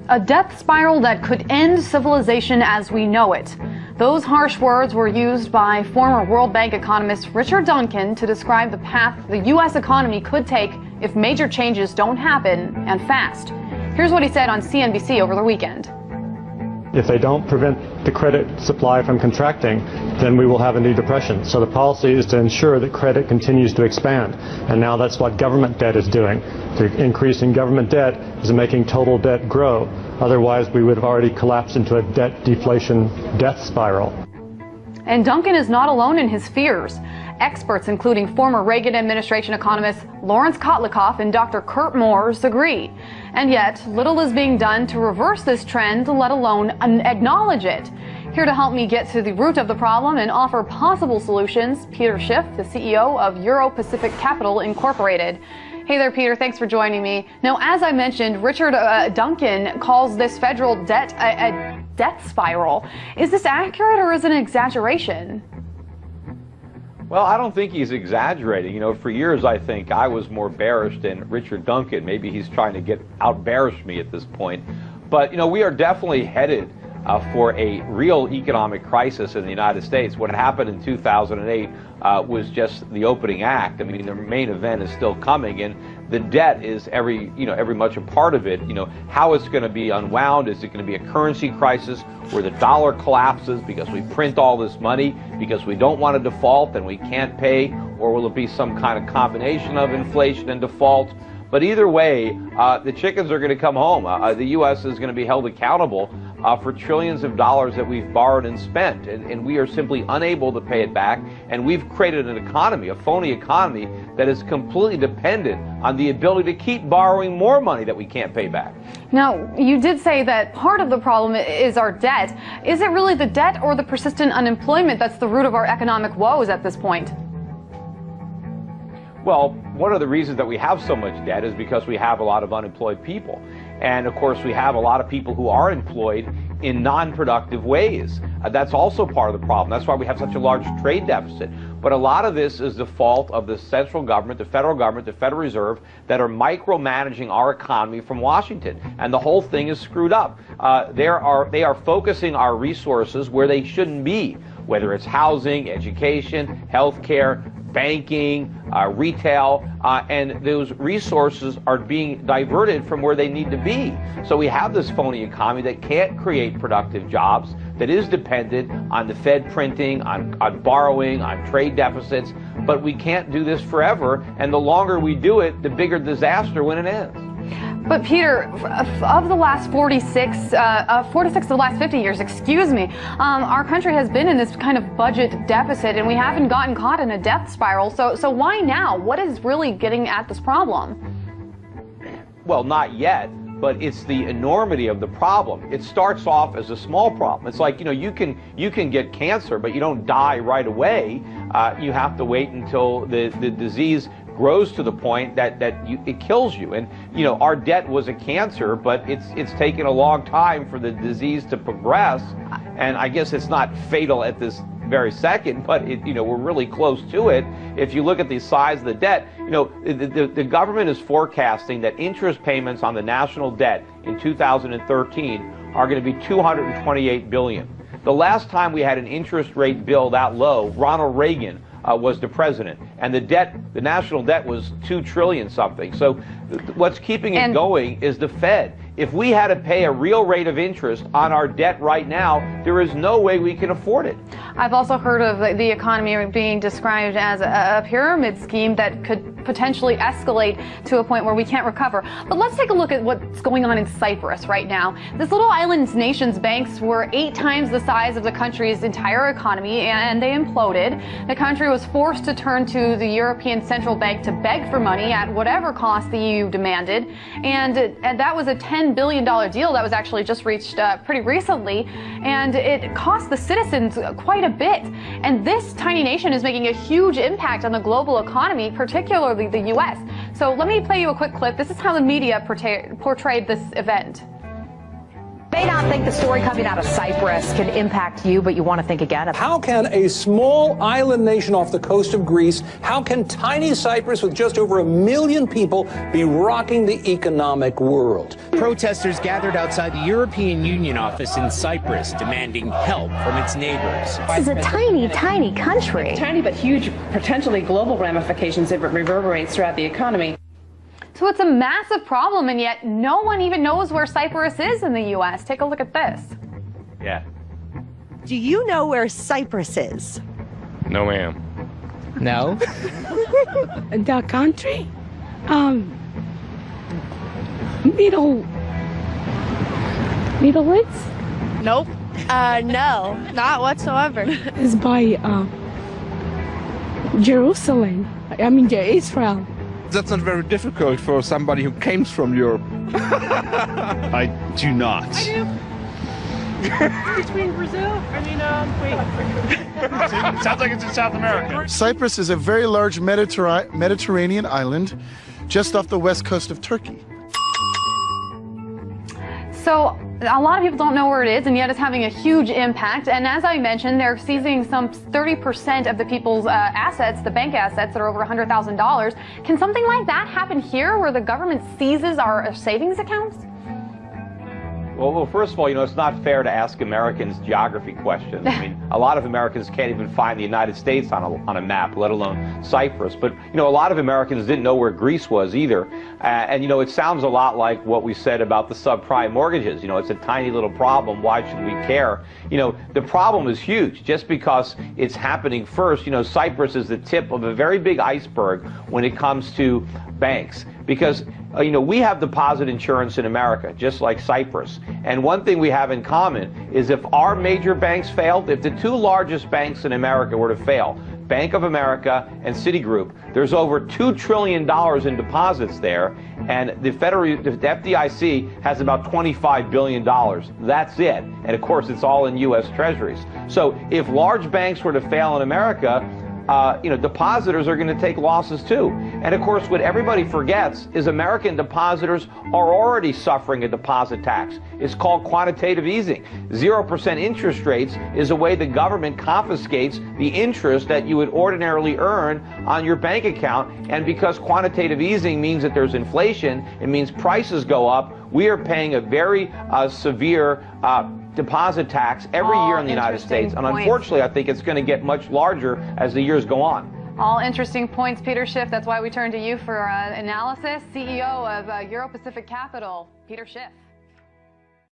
A death spiral that could end civilization as we know it. Those harsh words were used by former World Bank economist Richard Duncan to describe the path the U.S. economy could take if major changes don't happen, and fast. Here's what he said on CNBC over the weekend. If they don't prevent the credit supply from contracting, then we will have a new depression. So the policy is to ensure that credit continues to expand. And now that's what government debt is doing. The increase in government debt is making total debt grow. Otherwise, we would have already collapsed into a debt deflation death spiral. And Duncan is not alone in his fears. Experts, including former Reagan administration economists Lawrence Kotlikoff and Dr. Kurt Moores, agree. And yet, little is being done to reverse this trend, let alone acknowledge it. Here to help me get to the root of the problem and offer possible solutions, Peter Schiff, the CEO of Euro-Pacific Capital Incorporated. Hey there, Peter. Thanks for joining me. Now, as I mentioned, Richard Duncan calls this federal debt a death spiral. Is this accurate or is it an exaggeration? Well, I don't think he's exaggerating. You know, for years I think I was more bearish than Richard Duncan. Maybe he's trying to out-bearish me at this point. But, you know, we are definitely headed for a real economic crisis in the United States. What happened in 2008 was just the opening act. I mean, the main event is still coming, and the debt is every much a part of it. You know, how it's going to be unwound. Is it going to be a currency crisis where the dollar collapses because we print all this money because we don't want to default and we can't pay, or will it be some kind of combination of inflation and default? But either way, the chickens are going to come home. The U.S. is going to be held accountable for trillions of dollars that we've borrowed and spent, and we are simply unable to pay it back. And we've created an economy, a phony economy, that is completely dependent on the ability to keep borrowing more money that we can't pay back. Now, you did say that part of the problem is our debt. Is it really the debt or the persistent unemployment that's the root of our economic woes at this point? Well, one of the reasons that we have so much debt is because we have a lot of unemployed people. And of course, we have a lot of people who are employed in non-productive ways. That's also part of the problem. That's why we have such a large trade deficit. But a lot of this is the fault of the central government, the Federal Reserve, that are micromanaging our economy from Washington. And the whole thing is screwed up. They are focusing our resources where they shouldn't be, whether it's housing, education, healthcare, banking, retail, and those resources are being diverted from where they need to be. So we have this phony economy that can't create productive jobs, that is dependent on the Fed printing, on borrowing, on trade deficits, but we can't do this forever, and the longer we do it, the bigger disaster when it ends. But Peter, of the last 46 of the last 50 years, our country has been in this kind of budget deficit, and we haven't gotten caught in a death spiral. So why now? What is really getting at this problem? Well, not yet, but it's the enormity of the problem. It starts off as a small problem. It's like, you know, you can get cancer, but you don't die right away. You have to wait until the disease grows to the point that it kills you. And you know, our debt was a cancer, but it's taken a long time for the disease to progress. And I guess it's not fatal at this very second, but we're really close to it. If you look at the size of the debt, you know, the government is forecasting that interest payments on the national debt in 2013 are going to be $228 billion. The last time we had an interest rate bill that low, Ronald Reagan was the president, and the national debt was $2 trillion something. So what's keeping it going is the Fed. If we had to pay a real rate of interest on our debt right now, there is no way we can afford it. I've also heard of the economy being described as a pyramid scheme that could potentially escalate to a point where we can't recover. But let's take a look at what's going on in Cyprus right now. This little island nation's banks were 8 times the size of the country's entire economy, and they imploded. The country was forced to turn to the European Central Bank to beg for money at whatever cost the EU demanded. And that was a $10 billion deal that was actually just reached pretty recently, and it cost the citizens quite a bit. And this tiny nation is making a huge impact on the global economy, particularly the U.S. So let me play you a quick clip. This is how the media portrayed this event. may not think the story coming out of Cyprus can impact you, but you want to think again. How can a small island nation off the coast of Greece, how can tiny Cyprus with just over 1 million people be rocking the economic world? Protesters gathered outside the European Union office in Cyprus, demanding help from its neighbors. This is a tiny, tiny country. Tiny but huge, potentially global ramifications if it reverberates throughout the economy. So it's a massive problem, and yet no one even knows where Cyprus is in the U.S. Take a look at this. Yeah. Do you know where Cyprus is? No, ma'am. No? The country? Middle East? Nope. No, not whatsoever. It's by Jerusalem. I mean, Israel. That's not very difficult for somebody who came from Europe. I do not. I do. Between Brazil, wait. Sounds like it's in South America. Cyprus is a very large Mediterranean island just off the west coast of Turkey. So a lot of people don't know where it is, and yet it's having a huge impact. And as I mentioned, they're seizing some 30% of the people's assets, the bank assets that are over $100,000. Can something like that happen here, where the government seizes our savings accounts? Well, first of all, it's not fair to ask Americans geography questions. I mean, a lot of Americans can't even find the United States on a map, let alone Cyprus. But, a lot of Americans didn't know where Greece was either. And it sounds a lot like what we said about the subprime mortgages. It's a tiny little problem. Why should we care? The problem is huge. Just because it's happening first, Cyprus is the tip of a very big iceberg when it comes to banks. Because, we have deposit insurance in America, just like Cyprus. And one thing we have in common is if our major banks failed, if the two largest banks in America were to fail, Bank of America and Citigroup, there's over $2 trillion in deposits there, and the FDIC has about $25 billion. That's it. And of course, it's all in U.S. Treasuries. So if large banks were to fail in America, depositors are going to take losses too. And of course, what everybody forgets is American depositors are already suffering a deposit tax. It's called quantitative easing. 0% interest rates is a way the government confiscates the interest that you would ordinarily earn on your bank account. And because quantitative easing means that there's inflation, it means prices go up. We are paying a very severe deposit tax every year in the United States. And unfortunately, I think it's going to get much larger as the years go on. All interesting points, Peter Schiff. That's why we turn to you for analysis. CEO of Euro Pacific Capital, Peter Schiff.